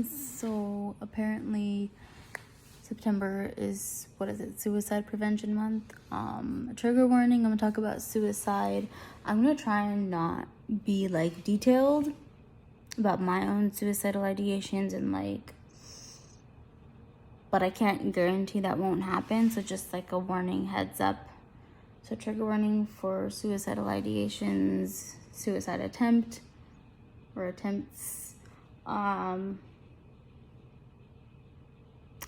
So apparently September is, Suicide Prevention Month. Trigger warning, I'm gonna talk about suicide. I'm gonna try and not be like detailed about my own suicidal ideations and but I can't guarantee that won't happen. So just like a warning, heads up. So trigger warning for suicidal ideations, suicide attempt or attempts,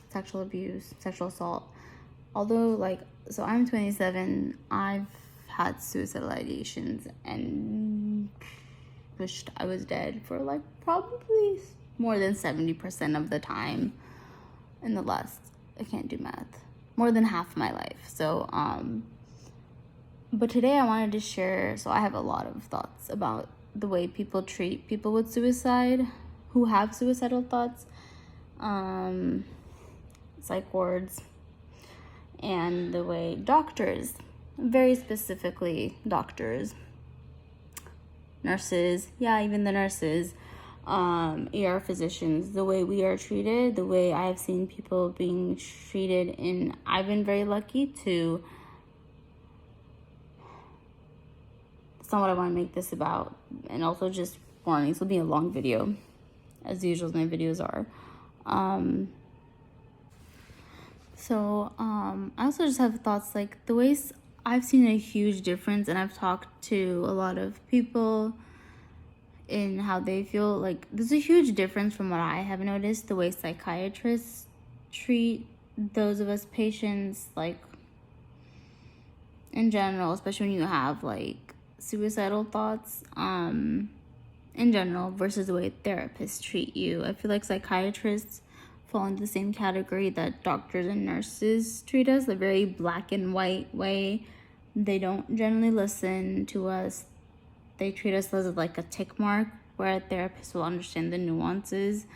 sexual abuse, sexual assault. Although so I'm 27, I've had suicidal ideations and wished I was dead for probably more than 70% of the time in the last, I can't do math, more than half my life. So but today I wanted to share, so I have a lot of thoughts about the way people treat people with suicide, who have suicidal thoughts, psych wards, and the way doctors, very specifically doctors, nurses, even the nurses, ER physicians, the way we are treated, the way I've seen people being treated I've been very lucky to, that's not what I want to make this about, and also just warning, this will be a long video, as usual as my videos are. I also just have thoughts the ways I've seen a huge difference, and I've talked to a lot of people in how they feel. There's a huge difference from what I have noticed, the way psychiatrists treat those of us patients, in general, especially when you have suicidal thoughts, in general, versus the way therapists treat you. I feel like psychiatrists fall into the same category that doctors and nurses treat us, the very black and white way. They don't generally listen to us. They treat us as a tick mark, where a therapist will understand the nuances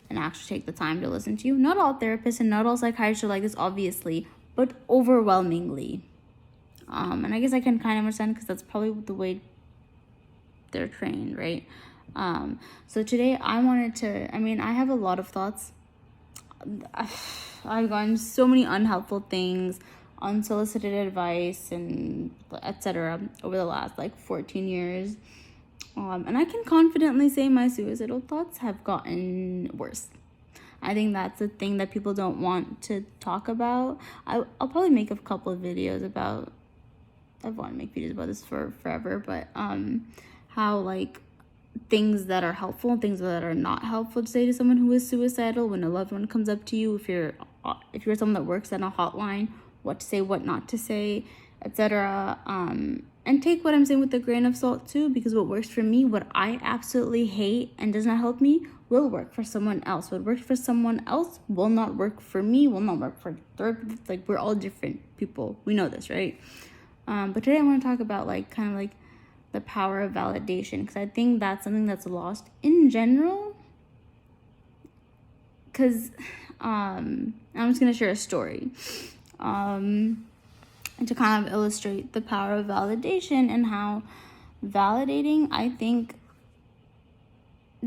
and actually take the time to listen to you. Not all therapists and not all psychiatrists are like this, obviously, but overwhelmingly. And I guess I can kind of understand, because that's probably the way they're trained, right? So today I have a lot of thoughts. I've gotten so many unhelpful things, unsolicited advice, and etc. over the last 14 years. And I can confidently say my suicidal thoughts have gotten worse. I think that's a thing that people don't want to talk about. I'll probably make a couple of videos about, I want to make videos about this for forever, but how things that are helpful and things that are not helpful to say to someone who is suicidal when a loved one comes up to you, if you're someone that works in a hotline, what to say, what not to say, etc. And take what I'm saying with a grain of salt too, because what works for me, what I absolutely hate and does not help me, will work for someone else. What works for someone else will not work for me, will not work for third. We're all different people. We know this, right? But today I want to talk about the power of validation, because I think that's something that's lost in general. Because I'm just going to share a story to kind of illustrate the power of validation, and how validating, I think,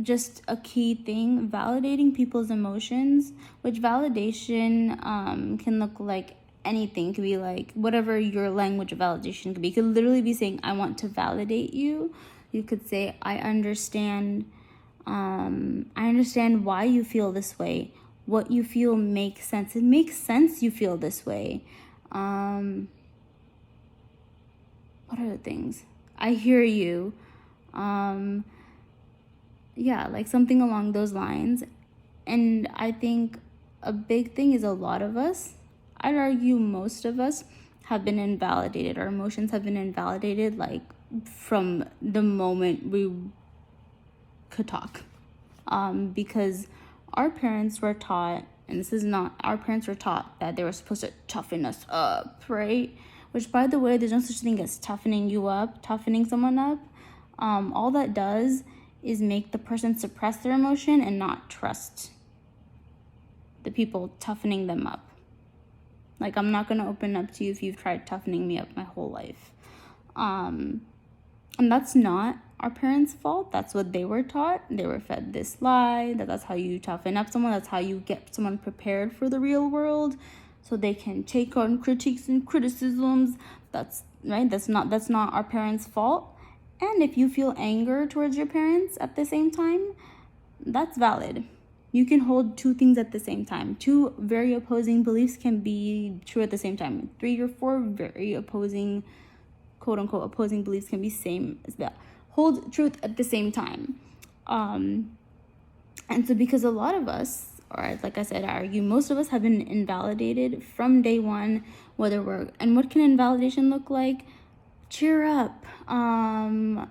just a key thing, validating people's emotions, which validation can look like anything. Could be whatever your language of validation could be. You could literally be saying, I want to validate you. You could say, I understand why you feel this way. What you feel makes sense. It makes sense you feel this way. What are the things? I hear you. Something along those lines. And I think a big thing is, a lot of us, I'd argue most of us, have been invalidated. Our emotions have been invalidated from the moment we could talk. Because our parents were taught, and our parents were taught that they were supposed to toughen us up, right? Which, by the way, there's no such thing as toughening someone up. All that does is make the person suppress their emotion and not trust the people toughening them up. I'm not going to open up to you if you've tried toughening me up my whole life. And that's not our parents' fault. That's what they were taught. They were fed this lie that that's how you toughen up someone. That's how you get someone prepared for the real world, so they can take on critiques and criticisms. That's right. That's not our parents' fault. And if you feel anger towards your parents at the same time, that's valid. You can hold two things at the same time. Two very opposing beliefs can be true at the same time. 3 or 4 very opposing, quote unquote, opposing beliefs can be same as that. Hold truth at the same time. And so because a lot of us, or like I said, I argue most of us have been invalidated from day one, whether we're, and what can invalidation look like? Cheer up. I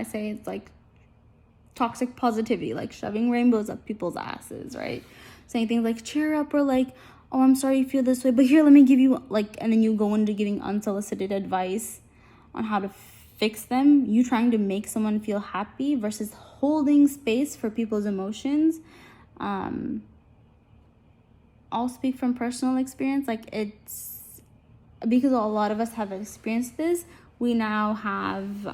say it's like toxic positivity, like shoving rainbows up people's asses, right? Saying things like cheer up, or like, oh, I'm sorry you feel this way, but here, let me give you, like, and then you go into giving unsolicited advice on how to fix them. You trying to make someone feel happy versus holding space for people's emotions. I'll speak from personal experience. Like, it's because a lot of us have experienced this. We now have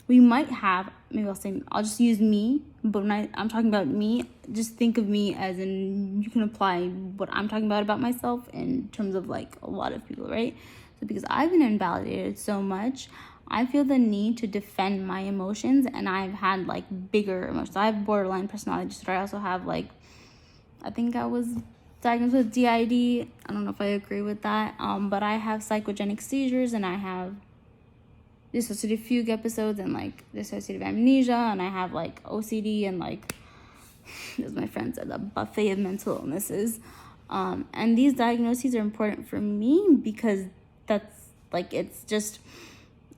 we might have, maybe I'll just use me, but when I'm talking about me, just think of me as in, you can apply what I'm talking about myself in terms of like a lot of people, right? So because I've been invalidated so much, I feel the need to defend my emotions, and I've had like bigger emotions. I have borderline personality disorder. I also have like, I think I was diagnosed with DID. I don't know if I agree with that, but I have psychogenic seizures, and I have dissociative fugue episodes, and like dissociative amnesia, and I have like OCD, and like, as my friend said, a buffet of mental illnesses. And these diagnoses are important for me because that's like, it's just,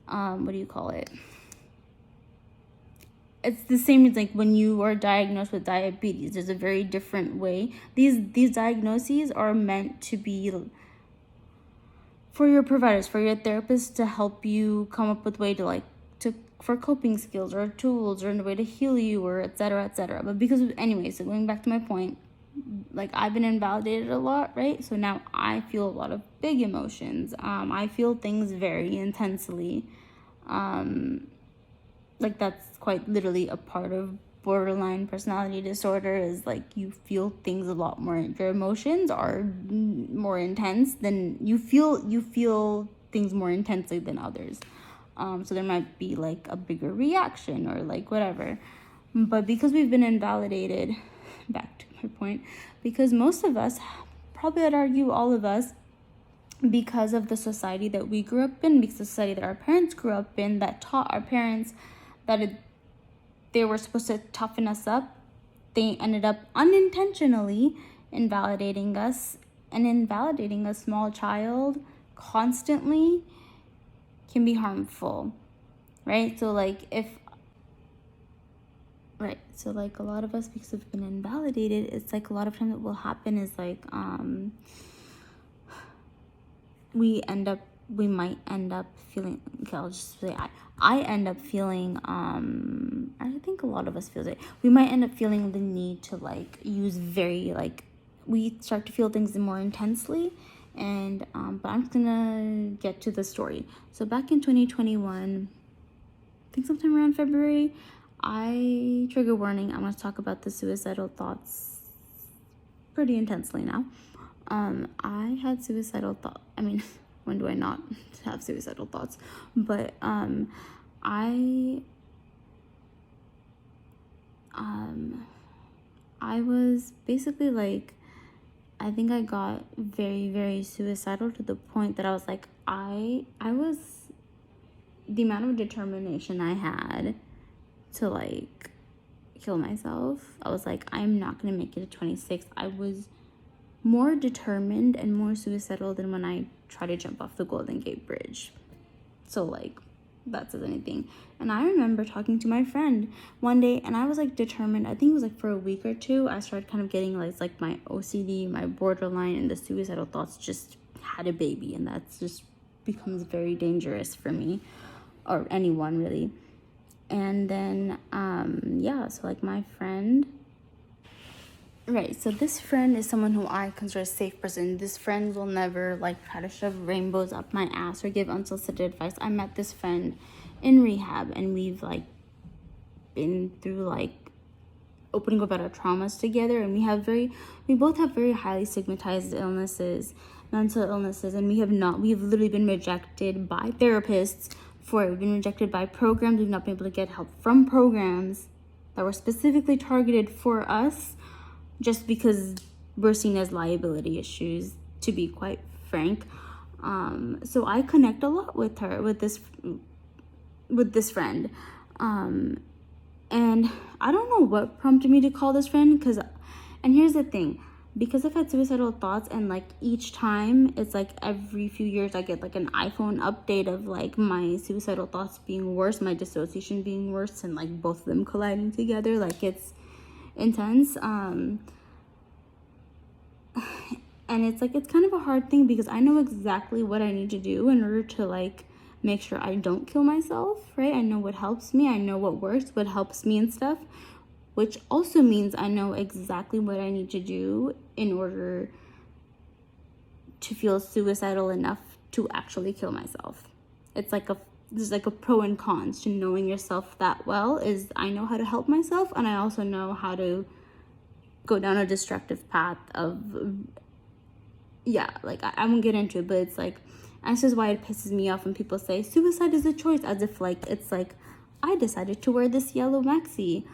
what do you call it? It's the same as like when you are diagnosed with diabetes. There's a very different way. These diagnoses are meant to be for your providers, for your therapists, to help you come up with way to like for coping skills or tools or a way to heal you, or etc., etc. But because anyway, so going back to my point, like I've been invalidated a lot, right? So now I feel a lot of big emotions. I feel things very intensely. Like that's quite literally a part of borderline personality disorder, is like you feel things a lot more. Your emotions are more intense than you feel things more intensely than others. So there might be like a bigger reaction or like whatever. But because we've been invalidated, back to my point, because most of us, probably I'd argue all of us, because of the society that we grew up in, because the society that our parents grew up in, that taught our parents that they were supposed to toughen us up, they ended up unintentionally invalidating us, and invalidating a small child constantly can be harmful, right? So like so like a lot of us, because we've been invalidated, it's like a lot of times what will happen is like we might end up feeling, okay, I'll just say I end up feeling, I think a lot of us feel it. We might end up feeling the need to like use very like, we start to feel things more intensely. And, but I'm just gonna get to the story. So back in 2021, I think sometime around February, trigger warning, I'm gonna talk about the suicidal thoughts pretty intensely now. I had suicidal thoughts. I mean, when do I not have suicidal thoughts? But I was basically like, I think I got very, very suicidal to the point that I was like, I was, the amount of determination I had to like kill myself, I was like, I'm not gonna make it to 26. I was more determined and more suicidal than when I tried to jump off the Golden Gate Bridge. So like, that says anything. And I remember talking to my friend one day, and I was like determined. I think it was like for a week or two, I started kind of getting like my OCD, my borderline, and the suicidal thoughts just had a baby, and that's just becomes very dangerous for me, or anyone really. And then so like my friend, right, so this friend is someone who I consider a safe person. This friend will never like try to shove rainbows up my ass or give unsolicited advice. I met this friend in rehab, and we've like been through like opening up about our traumas together, and we both have very highly stigmatized illnesses, mental illnesses, and we've literally been rejected by therapists for it. We've been rejected by programs. We've not been able to get help from programs that were specifically targeted for us, just because we're seen as liability issues, to be quite frank. So I connect a lot with her, with this friend. And I don't know what prompted me to call this friend, and here's the thing, because I've had suicidal thoughts, and like each time it's like every few years I get like an iPhone update of like my suicidal thoughts being worse, my dissociation being worse, and like both of them colliding together. Like, it's intense. And it's like, it's kind of a hard thing, because I know exactly what I need to do in order to like make sure I don't kill myself, right? I know what helps me, I know what works, what helps me and stuff, which also means I know exactly what I need to do in order to feel suicidal enough to actually kill myself. There's like a pro and cons to knowing yourself that well. Is I know how to help myself, and I also know how to go down a destructive path of, yeah, like I won't get into it, but it's like, and this is why it pisses me off when people say suicide is a choice, as if like it's like, I decided to wear this yellow maxi,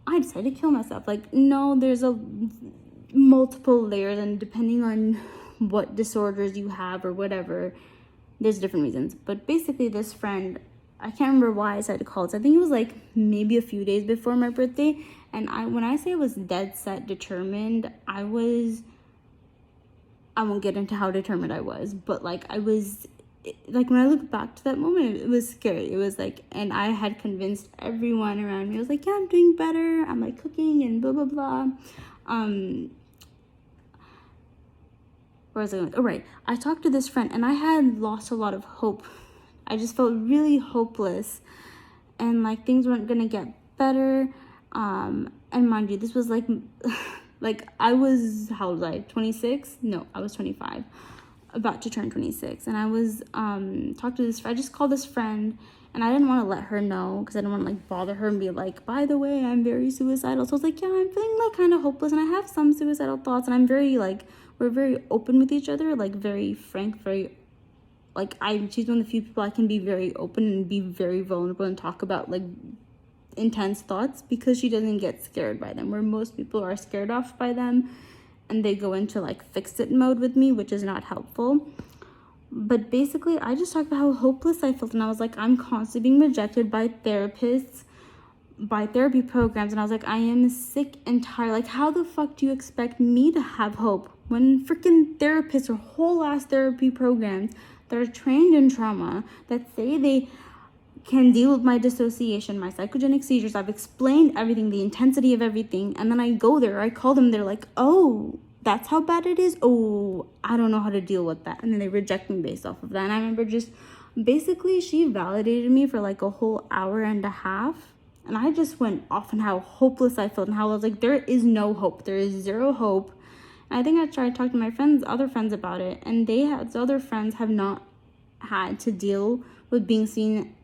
I decided to kill myself. Like, no, there's a multiple layers, and depending on what disorders you have or whatever, there's different reasons. But basically, this friend, I can't remember why I decided to call it. I think it was like maybe a few days before my birthday, and when I say I was dead set determined, I won't get into how determined I was, but like I was, like when I look back to that moment, it was scary. It was like, and I had convinced everyone around me. I was like, yeah, I'm doing better. I'm like cooking and blah, blah, blah. Where was I going? Oh, right. I talked to this friend, and I had lost a lot of hope. I just felt really hopeless, and like things weren't going to get better. And mind you, this was like, like I was, how old was I? 26? No, I was 25, about to turn 26. And I was talked to this, I just called this friend, and I didn't want to let her know, because I didn't want to like bother her and be like, by the way, I'm very suicidal. So I was like, yeah, I'm feeling like kind of hopeless, and I have some suicidal thoughts, and I'm very like, we're very open with each other, like very frank, very like, she's one of the few people I can be very open and be very vulnerable and talk about like intense thoughts, because she doesn't get scared by them, where most people are scared off by them and they go into like fix-it mode with me, which is not helpful. But basically, I just talked about how hopeless I felt, and I was like, I'm constantly being rejected by therapists, by therapy programs, and I was like, I am sick and tired. Like, how the fuck do you expect me to have hope when freaking therapists or whole ass therapy programs that are trained in trauma, that say they can deal with my dissociation, my psychogenic seizures, I've explained everything, the intensity of everything, and then I go there, I call them, they're like, oh, that's how bad it is? Oh, I don't know how to deal with that. And then they reject me based off of that. And I remember just, basically, she validated me for like a whole hour and a half, and I just went off on how hopeless I felt, and how I was like, there is no hope, there is zero hope. And I think I tried to talk to my other friends about it, and other friends have not had to deal with being seen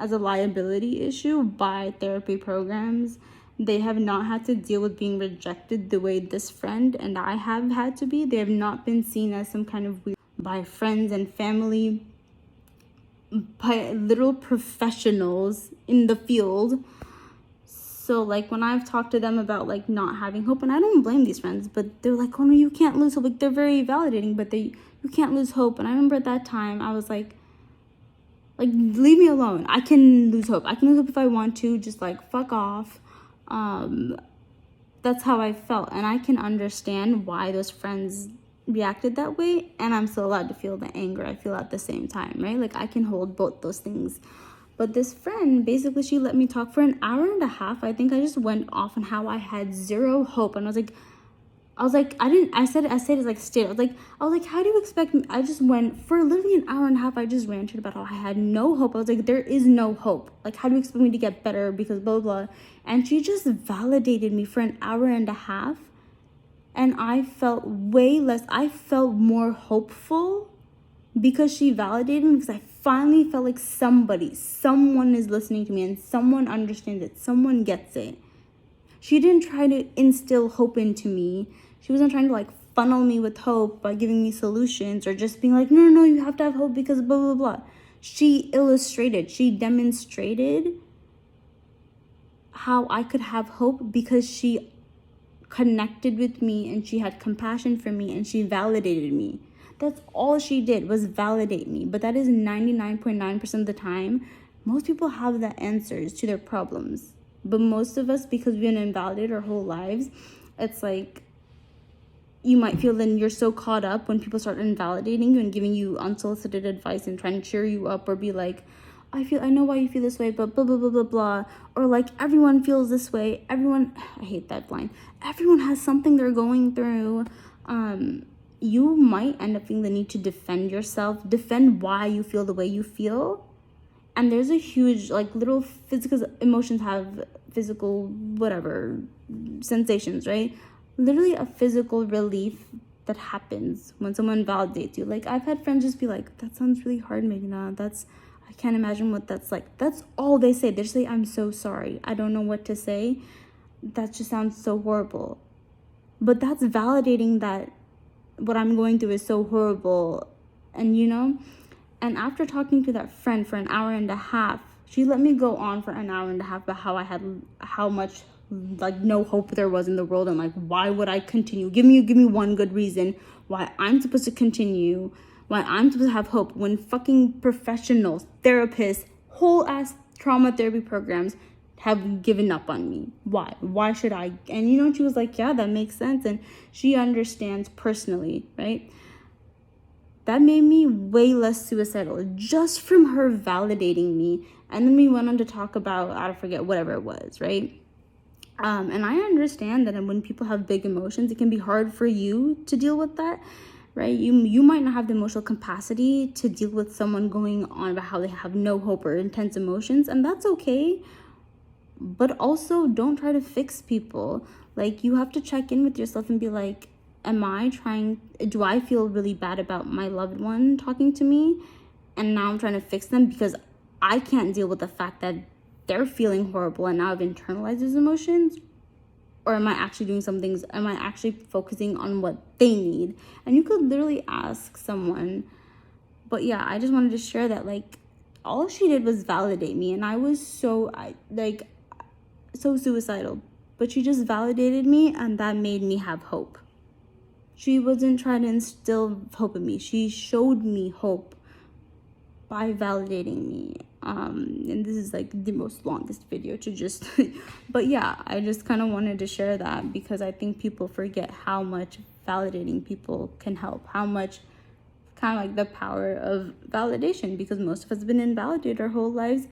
as a liability issue by therapy programs. They have not had to deal with being rejected the way this friend and I have had to be. They have not been seen as some kind of weird by friends and family, by literal professionals in the field. So like when I've talked to them about like not having hope, and I don't blame these friends, but they're like, oh no, you can't lose hope. Like, they're very validating, but you can't lose hope. And I remember at that time I was like, leave me alone. I can lose hope. I can lose hope if I want to. Just like, fuck off. That's how I felt. And I can understand why those friends reacted that way. And I'm still allowed to feel the anger I feel at the same time, right? Like, I can hold both those things. But this friend, basically, she let me talk for an hour and a half. I think I just went off on how I had zero hope. And I was like, I said it as like state. I was like, how do you expect me? I just went for literally an hour and a half. I just ranted about how I had no hope. I was like, there is no hope. Like, how do you expect me to get better? Because blah, blah, blah. And she just validated me for an hour and a half. And I felt I felt more hopeful because she validated me, because I finally felt like someone is listening to me and someone understands it, someone gets it. She didn't try to instill hope into me. She wasn't trying to like funnel me with hope by giving me solutions or just being like, no, you have to have hope because blah, blah, blah. She demonstrated how I could have hope because she connected with me and she had compassion for me and she validated me. That's all she did, was validate me. But that is 99.9% of the time. Most people have the answers to their problems. But most of us, because we've been invalidated our whole lives, it's like you might feel then you're so caught up when people start invalidating you and giving you unsolicited advice and trying to cheer you up or be like, I know why you feel this way, but blah, blah, blah, blah, blah. Or like, everyone feels this way. I hate that line. Everyone has something they're going through. You might end up feeling the need to defend yourself, defend why you feel the way you feel. And there's a huge, like, little physical emotions have physical, whatever, sensations, right? Literally a physical relief that happens when someone validates you. Like, I've had friends just be like, that sounds really hard, Meghna. I can't imagine what that's like. That's all they say. They just say, I'm so sorry. I don't know what to say. That just sounds so horrible. But that's validating that what I'm going through is so horrible. And, and after talking to that friend for an hour and a half, she let me go on for an hour and a half about how much like no hope there was in the world, and like, why would I continue? Give me one good reason why I'm supposed to continue, why I'm supposed to have hope when fucking professionals, therapists, whole ass trauma therapy programs have given up on me. Why should I? And she was like, yeah, that makes sense. And she understands personally, right? That made me way less suicidal just from her validating me. And then we went on to talk about, I forget, whatever it was, right? And I understand that when people have big emotions, it can be hard for you to deal with that, right? You might not have the emotional capacity to deal with someone going on about how they have no hope or intense emotions, and that's okay. But also, don't try to fix people. Like, you have to check in with yourself and be like, do I feel really bad about my loved one talking to me? And now I'm trying to fix them because I can't deal with the fact that they're feeling horrible and now I've internalized those emotions? Or am I actually doing some things? Am I actually focusing on what they need? And you could literally ask someone. But yeah, I just wanted to share that, like, all she did was validate me. And I was so suicidal. But she just validated me, and that made me have hope. She wasn't trying to instill hope in me. She showed me hope by validating me. And this is like the most longest video to just but yeah, I just kind of wanted to share that because I think people forget how much validating people can help, how much kind of like the power of validation, because most of us have been invalidated our whole lives